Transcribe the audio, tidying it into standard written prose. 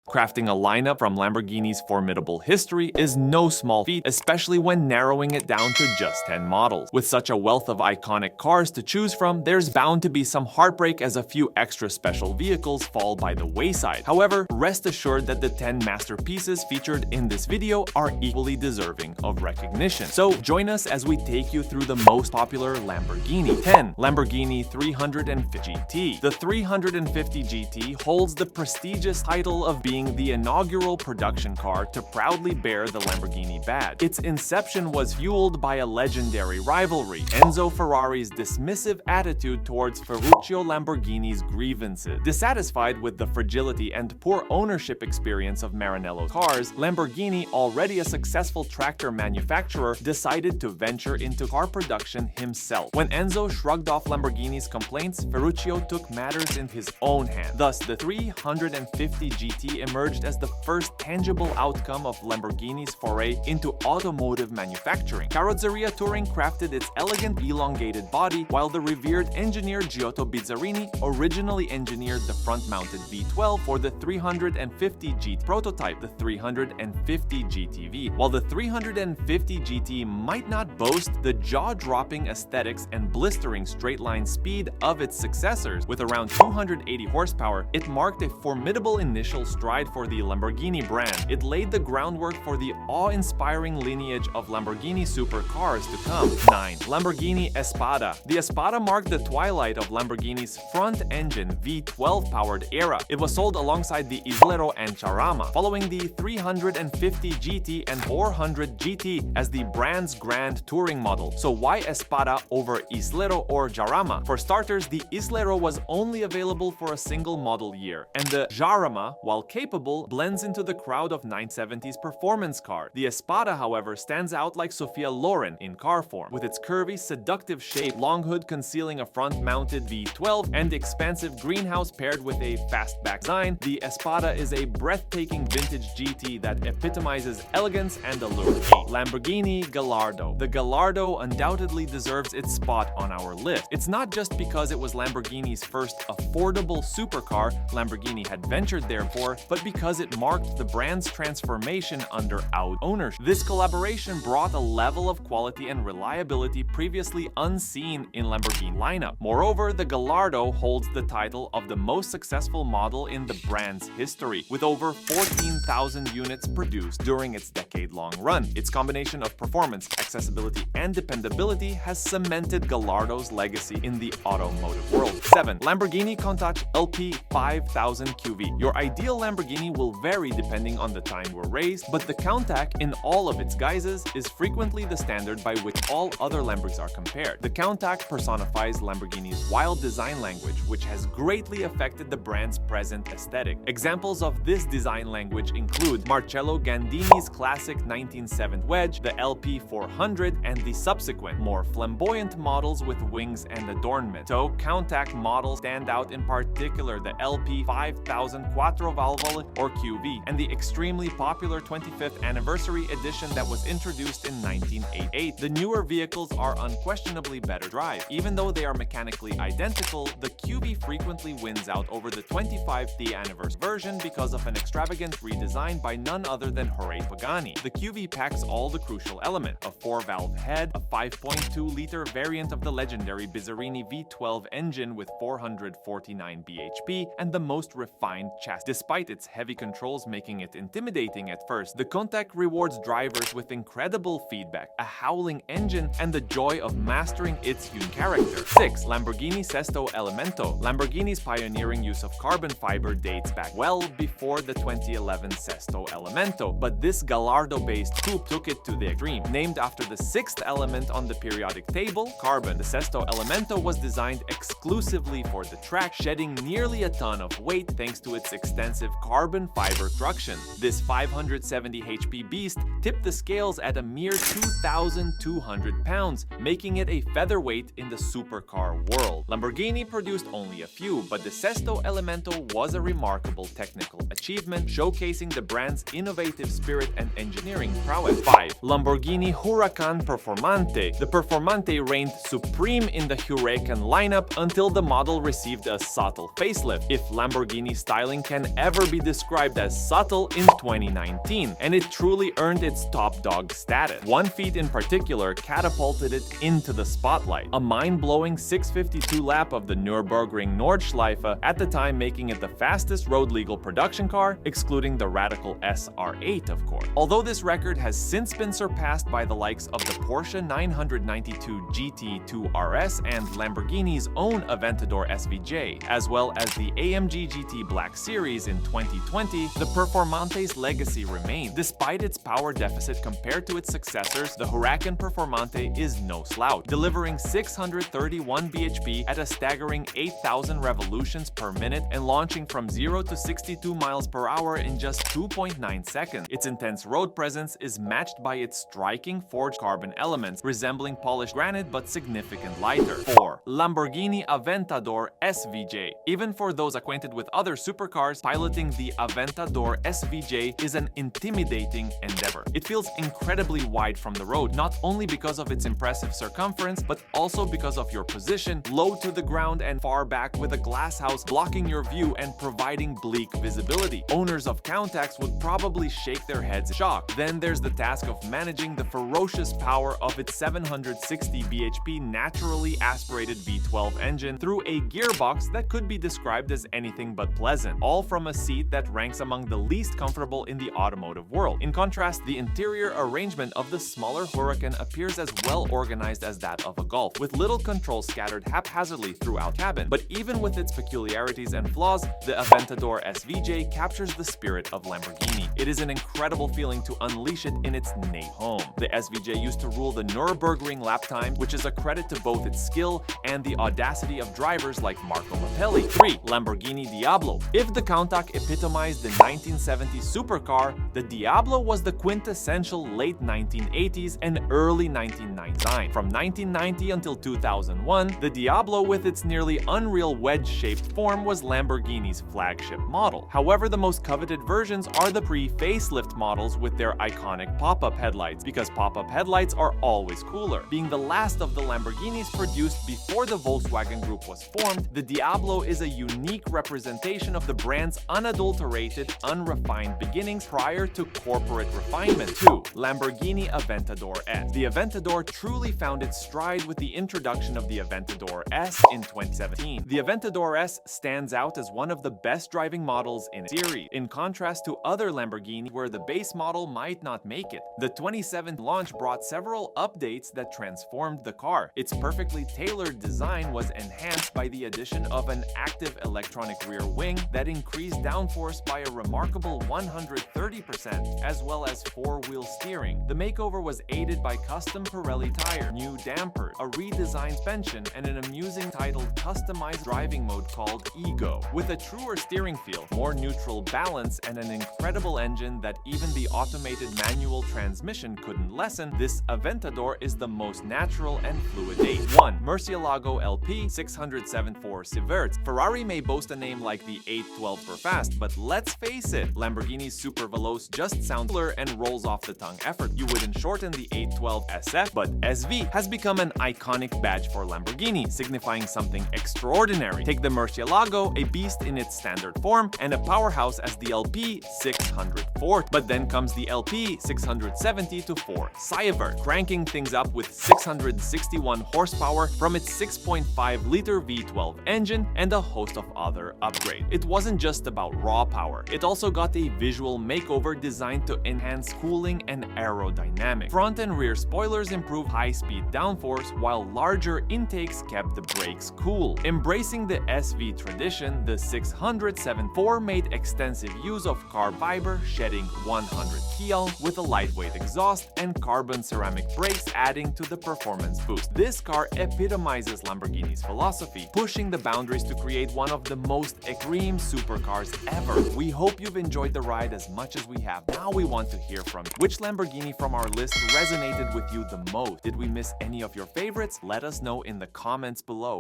Crafting a lineup from Lamborghini's formidable history is no small feat, especially when narrowing it down to just 10 models. With such a wealth of iconic cars to choose from, there's bound to be some heartbreak as a few extra special vehicles fall by the wayside. However, rest assured that the 10 masterpieces featured in this video are equally deserving of recognition. So join us as we take you through the most popular Lamborghini. 10. Lamborghini 350 GT. The 350 GT holds the prestigious title of being the inaugural production car to proudly bear the Lamborghini badge. Its inception was fueled by a legendary rivalry, Enzo Ferrari's dismissive attitude towards Ferruccio Lamborghini's grievances. Dissatisfied with the fragility and poor ownership experience of Maranello's cars, Lamborghini, already a successful tractor manufacturer, decided to venture into car production himself. When Enzo shrugged off Lamborghini's complaints, Ferruccio took matters in his own hands. Thus, the 350 GT emerged as the first tangible outcome of Lamborghini's foray into automotive manufacturing. Carrozzeria Touring crafted its elegant elongated body, while the revered engineer Giotto Bizzarini originally engineered the front-mounted V12 for the 350 GT prototype, the 350 GTV. While the 350 GT might not boast the jaw-dropping aesthetics and blistering straight-line speed of its successors, with around 280 horsepower, it marked a formidable initial stride for the Lamborghini brand. It laid the groundwork for the awe-inspiring lineage of Lamborghini supercars to come. 9. Lamborghini Espada. The Espada marked the twilight of Lamborghini's front-engine V12-powered era. It was sold alongside the Islero and Charama, following the 350 GT and 400 GT as the brand's grand touring model. So why Espada over Islero or Jarama? For starters, the Islero was only available for a single model year, and the Jarama, while capable, blends into the crowd of 970s performance car. The Espada, however, stands out like Sophia Loren in car form. With its curvy, seductive shape, long hood concealing a front-mounted V12, and expansive greenhouse paired with a fastback design, the Espada is a breathtaking vintage GT that epitomizes elegance and allure. 8. Lamborghini Gallardo. The Gallardo undoubtedly deserves its spot on our list. It's not just because it was Lamborghini's first affordable supercar Lamborghini had ventured there for, but because it marked the brand's transformation under out ownership. This collaboration brought a level of quality and reliability previously unseen in Lamborghini lineup. Moreover, the Gallardo holds the title of the most successful model in the brand's history, with over 14,000 units produced during its decade-long run. Its combination of performance, accessibility, and dependability has cemented Gallardo's legacy in the automotive world. 7. Lamborghini Countach LP 5000 QV. Your ideal Lamborghini will vary depending on the time we're raised, but the Countach, in all of its guises, is frequently the standard by which all other Lamborghinis are compared. The Countach personifies Lamborghini's wild design language, which has greatly affected the brand's present aesthetic. Examples of this design language include Marcello Gandini's classic 1970 wedge, the LP 400, and the subsequent, more flamboyant models with wings and adornment. So, Countach models stand out, in particular the LP 5000 Quattro Valvole or QV, and the extremely popular 25th anniversary edition that was introduced in 1988. The newer vehicles are unquestionably better drive. Even though they are mechanically identical, the QV frequently wins out over the 25th anniversary version because of an extravagant redesign by none other than Jorge Pagani. The QV packs all the crucial elements: a 4-valve head, a 5.2-liter variant of the legendary Bizzarini V12 engine with 449 bhp, and the most refined chassis. Despite its heavy controls making it intimidating at first, the Countach rewards drivers with incredible feedback, a howling engine, and the joy of mastering its unique character. 6. Lamborghini Cesto Elemento. Lamborghini's pioneering use of carbon fiber dates back well before the 2011 Cesto Elemento, but this Gallardo-based coupe took it to the extreme. Named after the sixth element on the periodic table, carbon, the Cesto Elemento was designed exclusively for the track, shedding nearly a ton of weight thanks to its extensive carbon fiber construction. This 570 HP beast tipped the scales at a mere 2,200 pounds, making it a featherweight in the supercar world. Lamborghini produced only a few, but the Cesto Elemento was a remarkable technical achievement, showcasing the brand's innovative spirit and engineering prowess. 5. Lamborghini Huracan Performante. The Performante reigned supreme in the Huracan lineup until the model received a subtle facelift. If Lamborghini styling can ever be be described as subtle in 2019, and it truly earned its top dog status. One feat in particular catapulted it into the spotlight, a mind-blowing 652 lap of the Nürburgring Nordschleife, at the time making it the fastest road-legal production car, excluding the radical SR8, of course. Although this record has since been surpassed by the likes of the Porsche 992 GT2 RS and Lamborghini's own Aventador SVJ, as well as the AMG GT Black Series in 2020, the Performante's legacy remains. Despite its power deficit compared to its successors, the Huracan Performante is no slouch, delivering 631 bhp at a staggering 8,000 revolutions per minute and launching from 0 to 62 miles per hour in just 2.9 seconds. Its intense road presence is matched by its striking forged carbon elements, resembling polished granite but significantly lighter. 4. Lamborghini Aventador SVJ. Even for those acquainted with other supercars, piloting the Aventador SVJ is an intimidating endeavor. It feels incredibly wide from the road, not only because of its impressive circumference, but also because of your position, low to the ground and far back, with a glass house blocking your view and providing bleak visibility. Owners of Countachs would probably shake their heads in shock. Then there's the task of managing the ferocious power of its 760 bhp naturally aspirated V12 engine through a gearbox that could be described as anything but pleasant, all from a seat that ranks among the least comfortable in the automotive world. In contrast, the interior arrangement of the smaller Huracan appears as well organized as that of a Golf, with little control scattered haphazardly throughout cabin. But even with its peculiarities and flaws, the Aventador SVJ captures the spirit of Lamborghini. It is an incredible feeling to unleash it in its native home. The SVJ used to rule the Nürburgring lap time, which is a credit to both its skill and the audacity of drivers like Marco Mappelli. 3. Lamborghini Diablo. If the Countach epitomized the 1970s supercar, the Diablo was the quintessential late 1980s and early 1990s design. From 1990 until 2001, the Diablo with its nearly unreal wedge-shaped form was Lamborghini's flagship model. However, the most coveted versions are the pre-facelift models with their iconic pop-up headlights, because pop-up headlights are always cooler. Being the last of the Lamborghinis produced before the Volkswagen Group was formed, the Diablo is a unique representation of the brand's unadulterated, unrefined beginnings prior to corporate refinement. 2. Lamborghini Aventador S. The Aventador truly found its stride with the introduction of the Aventador S in 2017. The Aventador S stands out as one of the best driving models in its series, in contrast to other Lamborghini where the base model might not make it. The 2017 launch brought several updates that transformed the car. Its perfectly tailored design was enhanced by the addition of an active electronic rear wing that increased downforce by a remarkable 130%, as well as four-wheel steering. The makeover was aided by custom Pirelli tire, new dampers, a redesigned suspension, and an amusing titled customized driving mode called Ego. With a truer steering feel, more neutral balance, and an incredible engine that even the automated manual transmission couldn't lessen, this Aventador is the most natural and fluid. 1. Murcielago LP 674 Sieverts. Ferrari may boast a name like the 812 per fast, but let's face it, Lamborghini's Super Veloce just sounds cooler and rolls off the tongue effort. You wouldn't shorten the 812 SF, but SV has become an iconic badge for Lamborghini, signifying something extraordinary. Take the Murcielago, a beast in its standard form, and a powerhouse as the LP 604. But then comes the LP 670-4 Sievert, cranking things up with 661 horsepower from its 6.5-liter V12 engine and a host of other upgrades. It wasn't just about raw power, it also got a visual makeover designed to enhance cooling and aerodynamics. Front and rear spoilers improved high-speed downforce, while larger intakes kept the brakes cool. Embracing the SV tradition, the 674 made extensive use of carbon fiber, shedding 100 kL with a lightweight exhaust and carbon ceramic brakes, adding to the performance boost. This car epitomizes Lamborghini's philosophy, pushing the boundaries to create one of the most extreme supercars ever. We hope you've enjoyed the ride as much as we have. Now we want to hear from you. Which Lamborghini from our list resonated with you the most? Did we miss any of your favorites? Let us know in the comments below.